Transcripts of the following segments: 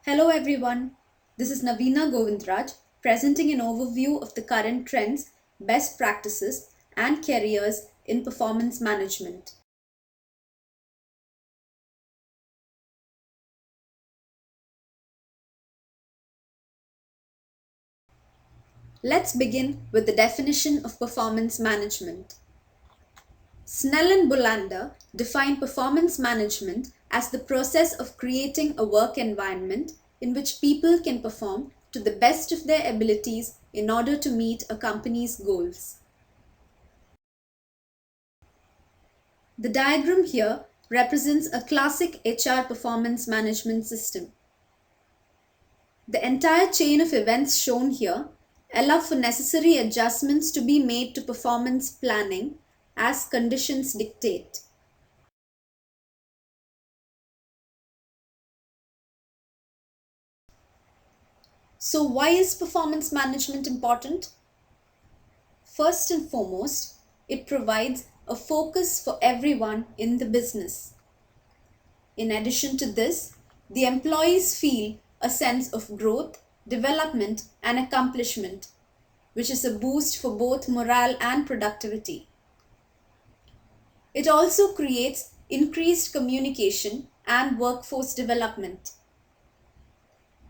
Hello everyone, this is Navina presenting an overview of the current trends, best practices and careers in performance management. Let's begin with the definition of performance management. Snell and Bolander define performance management as the process of creating a work environment in which people can perform to the best of their abilities in order to meet a company's goals. The diagram here represents a classic HR performance management system. The entire chain of events shown here allow for necessary adjustments to be made to performance planning as conditions dictate. So why is performance management important? First and foremost, it provides a focus for everyone in the business. In addition to this, the employees feel a sense of growth, development, and accomplishment, which is a boost for both morale and productivity. It also creates increased communication and workforce development.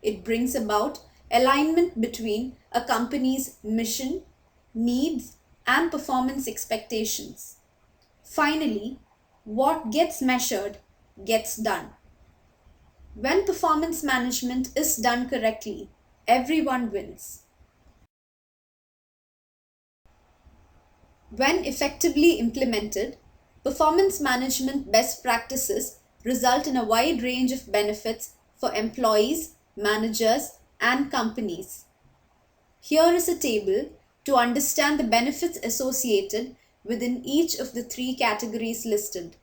It brings about alignment between a company's mission, needs, and performance expectations. Finally, what gets measured gets done. When performance management is done correctly, everyone wins. When effectively implemented, performance management best practices result in a wide range of benefits for employees, managers, and companies. Here is a table to understand the benefits associated within each of the three categories listed.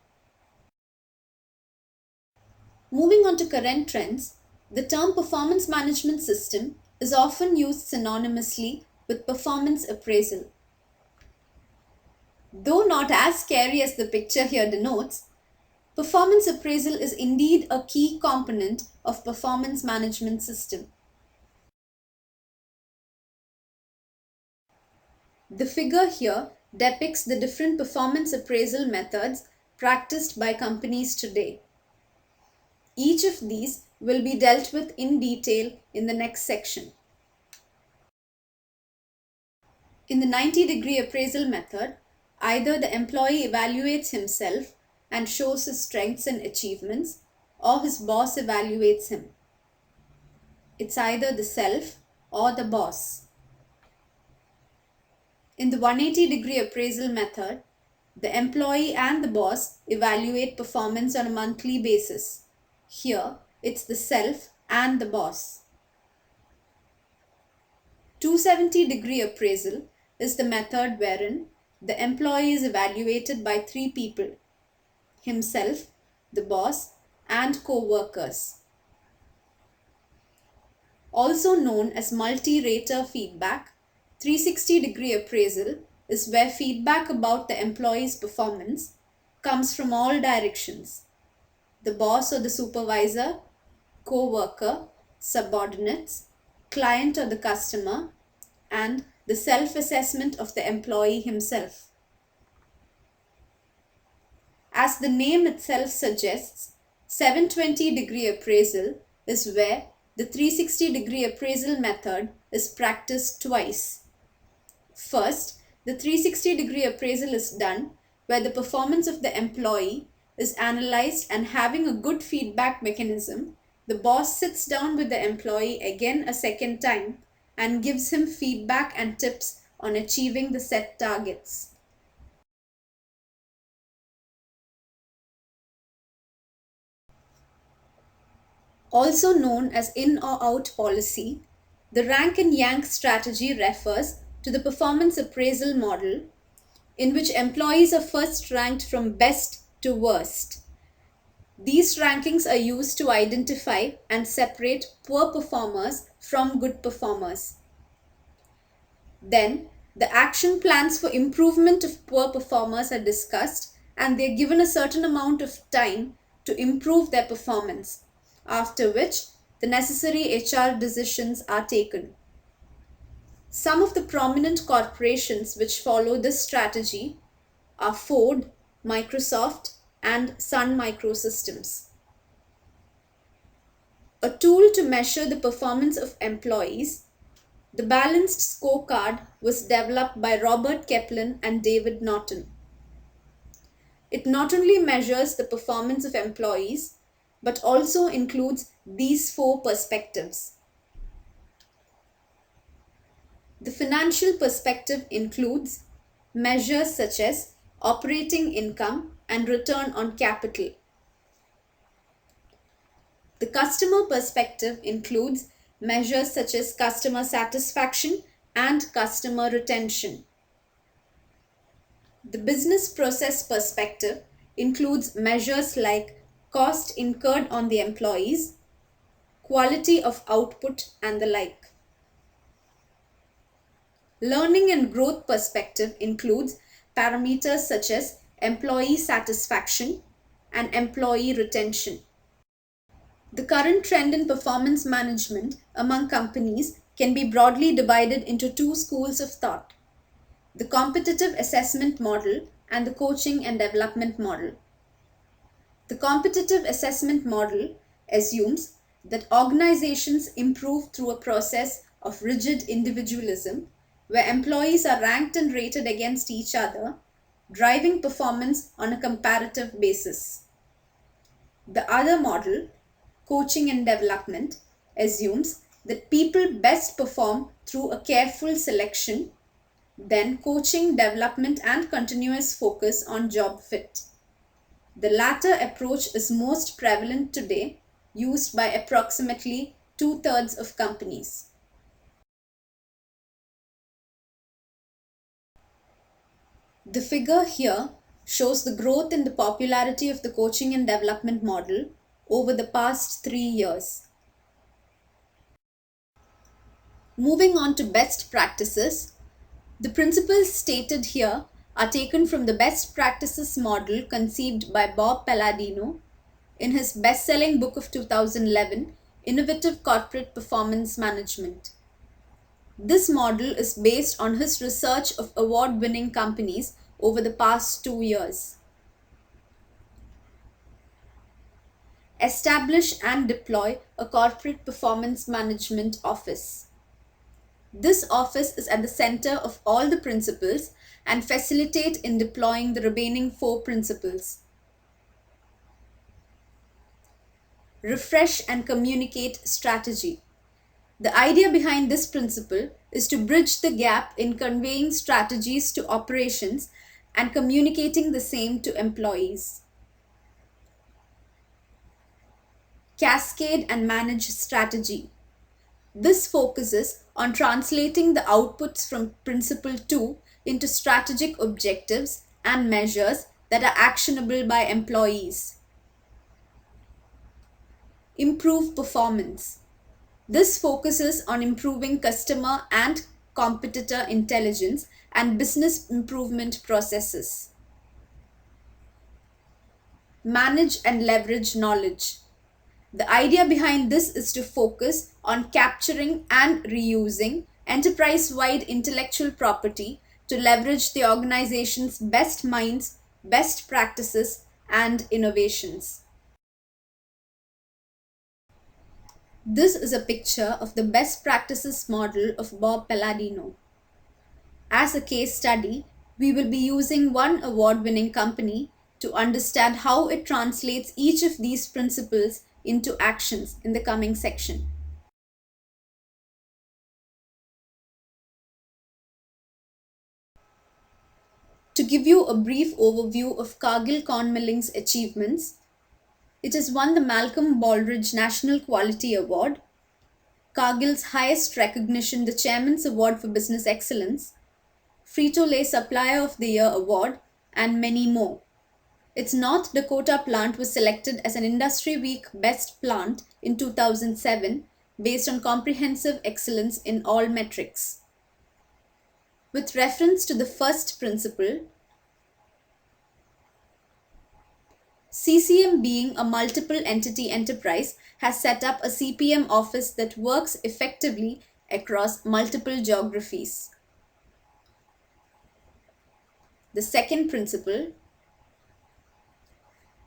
Moving on to current trends, the term performance management system is often used synonymously with performance appraisal. Though not as scary as the picture here denotes, performance appraisal is indeed a key component of performance management system. The figure here depicts the different performance appraisal methods practiced by companies today. Each of these will be dealt with in detail in the next section. In the 90-degree appraisal method, either the employee evaluates himself and shows his strengths and achievements, or his boss evaluates him. It's either the self or the boss. In the 180-degree appraisal method, the employee and the boss evaluate performance on a monthly basis. Here, it's the self and the boss. 270-degree appraisal is the method wherein the employee is evaluated by three people: himself, the boss, and co-workers. Also known as multi-rater feedback, 360-degree appraisal is where feedback about the employee's performance comes from all directions: the boss or the supervisor, co-worker, subordinates, client or the customer, and the self-assessment of the employee himself. As the name itself suggests, 720-degree appraisal is where the 360-degree appraisal method is practiced twice. First, the 360-degree appraisal is done where the performance of the employee is analyzed, and having a good feedback mechanism, the boss sits down with the employee again a second time and gives him feedback and tips on achieving the set targets. Also known as in or out policy, the rank and yank strategy refers to the performance appraisal model in which employees are first ranked from best to worst. These rankings are used to identify and separate poor performers from good performers. Then, the action plans for improvement of poor performers are discussed, and they are given a certain amount of time to improve their performance, after which the necessary HR decisions are taken. Some of the prominent corporations which follow this strategy are Ford, Microsoft, and Sun Microsystems. A tool to measure the performance of employees, the Balanced Scorecard was developed by Robert Kaplan and David Norton. It not only measures the performance of employees, but also includes these four perspectives. The financial perspective includes measures such as operating income and return on capital. The customer perspective includes measures such as customer satisfaction and customer retention. The business process perspective includes measures like cost incurred on the employees, quality of output, and the like. Learning and growth perspective includes parameters such as employee satisfaction and employee retention. The current trend in performance management among companies can be broadly divided into two schools of thought: the competitive assessment model and the coaching and development model. The competitive assessment model assumes that organizations improve through a process of rigid individualism where employees are ranked and rated against each other, driving performance on a comparative basis. The other model, coaching and development, assumes that people best perform through a careful selection, then coaching, development, and continuous focus on job fit. The latter approach is most prevalent today, used by approximately two-thirds of companies. The figure here shows the growth in the popularity of the coaching and development model over the past 3 years. Moving on to best practices, the principles stated here are taken from the best practices model conceived by Bob Palladino in his best-selling book of 2011, Innovative Corporate Performance Management. This model is based on his research of award-winning companies over the past 2 years. Establish and deploy a corporate performance management office. This office is at the center of all the principles and facilitate in deploying the remaining 4 principles. Refresh and communicate strategy. The idea behind this principle is to bridge the gap in conveying strategies to operations and communicating the same to employees. Cascade and manage strategy. This focuses on translating the outputs from Principle 2 into strategic objectives and measures that are actionable by employees. Improve performance. This focuses on improving customer and competitor intelligence and business improvement processes. Manage and leverage knowledge. The idea behind this is to focus on capturing and reusing enterprise-wide intellectual property to leverage the organization's best minds, best practices, and innovations. This is a picture of the best practices model of Bob Palladino. As a case study, we will be using one award-winning company to understand how it translates each of these principles into actions in the coming section. To give you a brief overview of Cargill Corn Milling's achievements, it has won the Malcolm Baldrige National Quality Award, Cargill's highest recognition, the Chairman's Award for Business Excellence, Frito-Lay Supplier of the Year Award, and many more. Its North Dakota plant was selected as an Industry Week Best Plant in 2007 based on comprehensive excellence in all metrics. With reference to the first principle, CCM, being a multiple entity enterprise, has set up a CPM office that works effectively across multiple geographies. The second principle,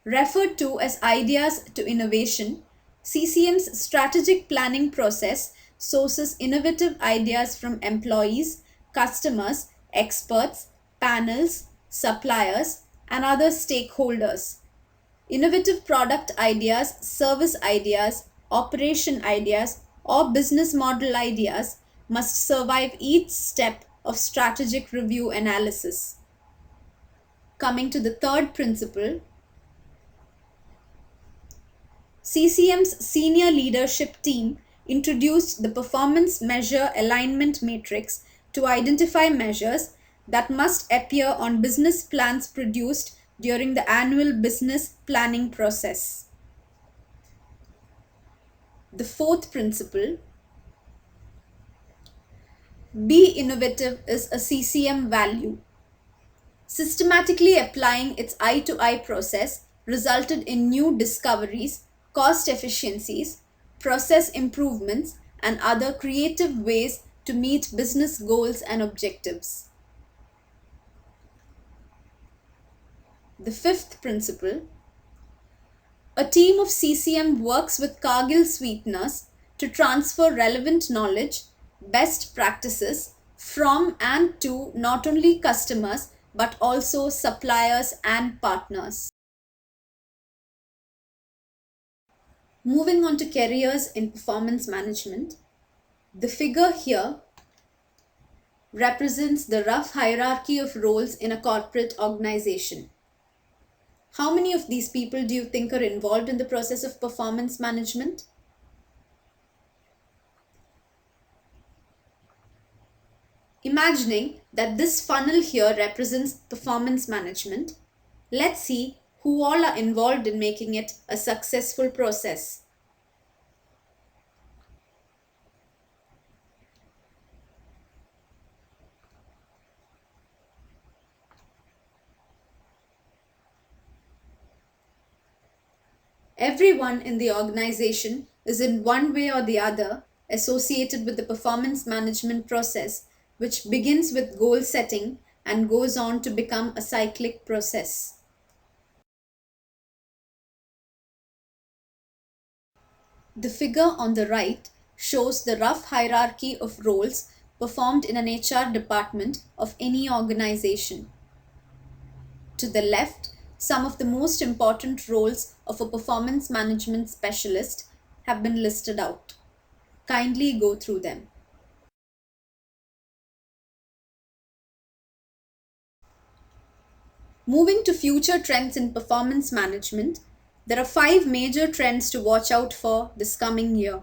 referred to as ideas to innovation, CCM's strategic planning process sources innovative ideas from employees, customers, experts, panels, suppliers, and other stakeholders. Innovative product ideas, service ideas, operation ideas, or business model ideas must survive each step of strategic review analysis. Coming to the third principle, CCM's senior leadership team introduced the Performance Measure Alignment Matrix to identify measures that must appear on business plans produced during the annual business planning process. The fourth principle, be innovative, is a CCM value. Systematically applying its eye-to-eye process resulted in new discoveries, cost efficiencies, process improvements, and other creative ways to meet business goals and objectives. The fifth principle, a team of CCM works with Cargill sweeteners to transfer relevant knowledge, best practices from and to not only customers but also suppliers and partners. Moving on to careers in performance management, the figure here represents the rough hierarchy of roles in a corporate organization. How many of these people do you think are involved in the process of performance management? Imagining that this funnel here represents performance management, let's see who all are involved in making it a successful process. Everyone in the organization is in one way or the other associated with the performance management process, which begins with goal setting and goes on to become a cyclic process. The figure on the right shows the rough hierarchy of roles performed in an HR department of any organization. To the left, some of the most important roles of a performance management specialist have been listed out. Kindly go through them. Moving to future trends in performance management, there are 5 major trends to watch out for this coming year.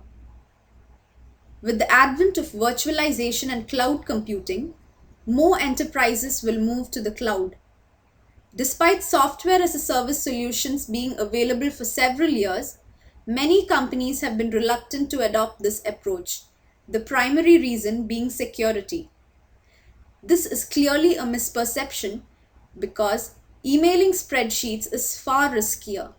With the advent of virtualization and cloud computing, more enterprises will move to the cloud. Despite software as a service solutions being available for several years, many companies have been reluctant to adopt this approach, the primary reason being security. This is clearly a misperception because emailing spreadsheets is far riskier.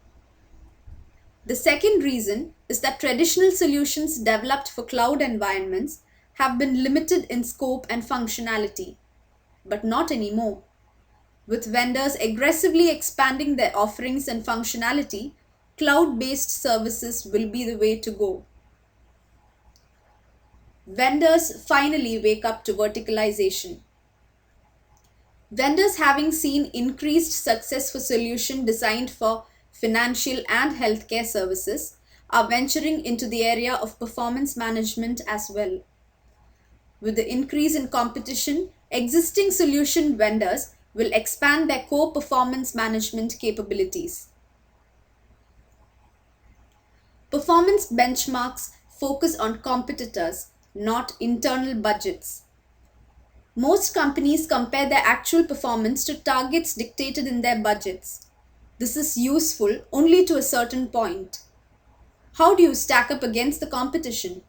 The second reason is that traditional solutions developed for cloud environments have been limited in scope and functionality, but not anymore. With vendors aggressively expanding their offerings and functionality, cloud-based services will be the way to go. Vendors finally wake up to verticalization. Vendors, having seen increased success for solutions designed for financial and healthcare services, are venturing into the area of performance management as well. With the increase in competition, existing solution vendors will expand their core performance management capabilities. Performance benchmarks focus on competitors, not internal budgets. Most companies compare their actual performance to targets dictated in their budgets. This is useful only to a certain point. How do you stack up against the competition?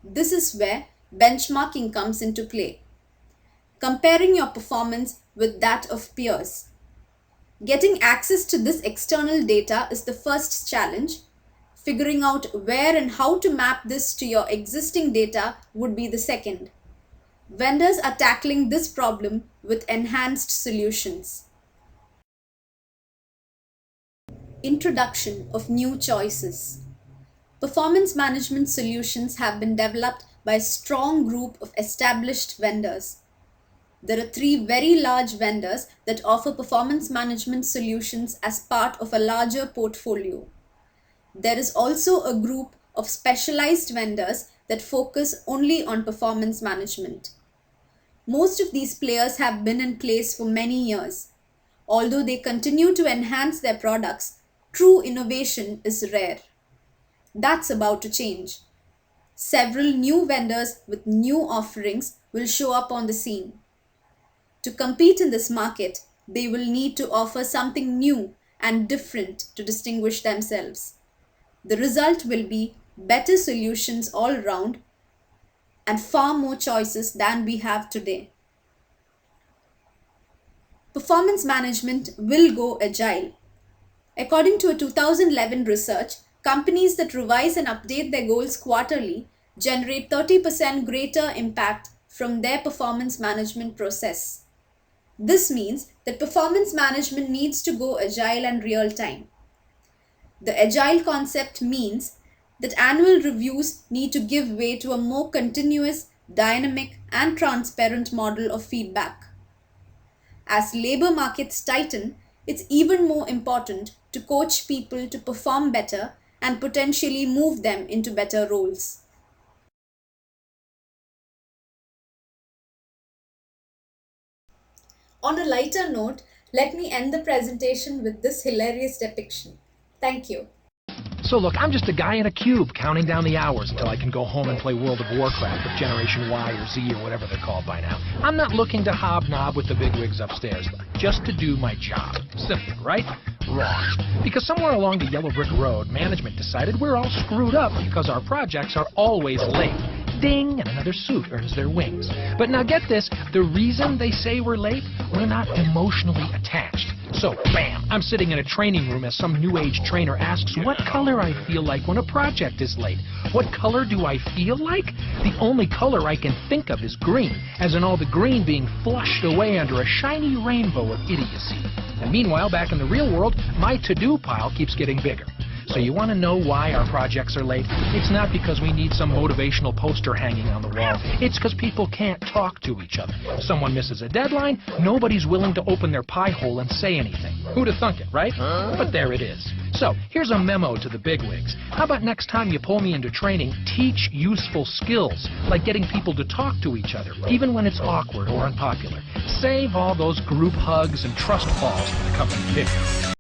This is where benchmarking comes into play. Comparing your performance with that of peers. Getting access to this external data is the first challenge. Figuring out where and how to map this to your existing data would be the second. Vendors are tackling this problem with enhanced solutions. Introduction of new choices. Performance management solutions have been developed by a strong group of established vendors. There are 3 very large vendors that offer performance management solutions as part of a larger portfolio. There is also a group of specialized vendors that focus only on performance management. Most of these players have been in place for many years. Although they continue to enhance their products, true innovation is rare. That's about to change. Several new vendors with new offerings will show up on the scene. To compete in this market, they will need to offer something new and different to distinguish themselves. The result will be better solutions all around and far more choices than we have today. Performance management will go agile. According to a 2011 research, companies that revise and update their goals quarterly generate 30% greater impact from their performance management process. This means that performance management needs to go agile and real time. The agile concept means that annual reviews need to give way to a more continuous, dynamic, and transparent model of feedback. As labor markets tighten, it's even more important to coach people to perform better and potentially move them into better roles. On a lighter note, let me end the presentation with this hilarious depiction. Thank you. So look, I'm just a guy in a cube counting down the hours until I can go home and play World of Warcraft with Generation Y or Z or whatever they're called by now. I'm not looking to hobnob with the bigwigs upstairs, just to do my job. Simple, right? Wrong. Because somewhere along the yellow brick road, management decided we're all screwed up because our projects are always late. Ding, and another suit earns their wings. But now get this, the reason they say we're late, we're not emotionally attached. So, bam, I'm sitting in a training room as some new age trainer asks what color I feel like when a project is late. What color do I feel like? The only color I can think of is green, as in all the green being flushed away under a shiny rainbow of idiocy. And meanwhile, back in the real world, my to-do pile keeps getting bigger. So you want to know why our projects are late? It's not because we need some motivational poster hanging on the wall. It's because people can't talk to each other. Someone misses a deadline, nobody's willing to open their pie hole and say anything. Who'd have thunk it, right? But there it is. So, here's a memo to the bigwigs. How about next time you pull me into training, teach useful skills, like getting people to talk to each other, even when it's awkward or unpopular. Save all those group hugs and trust falls for the company picture.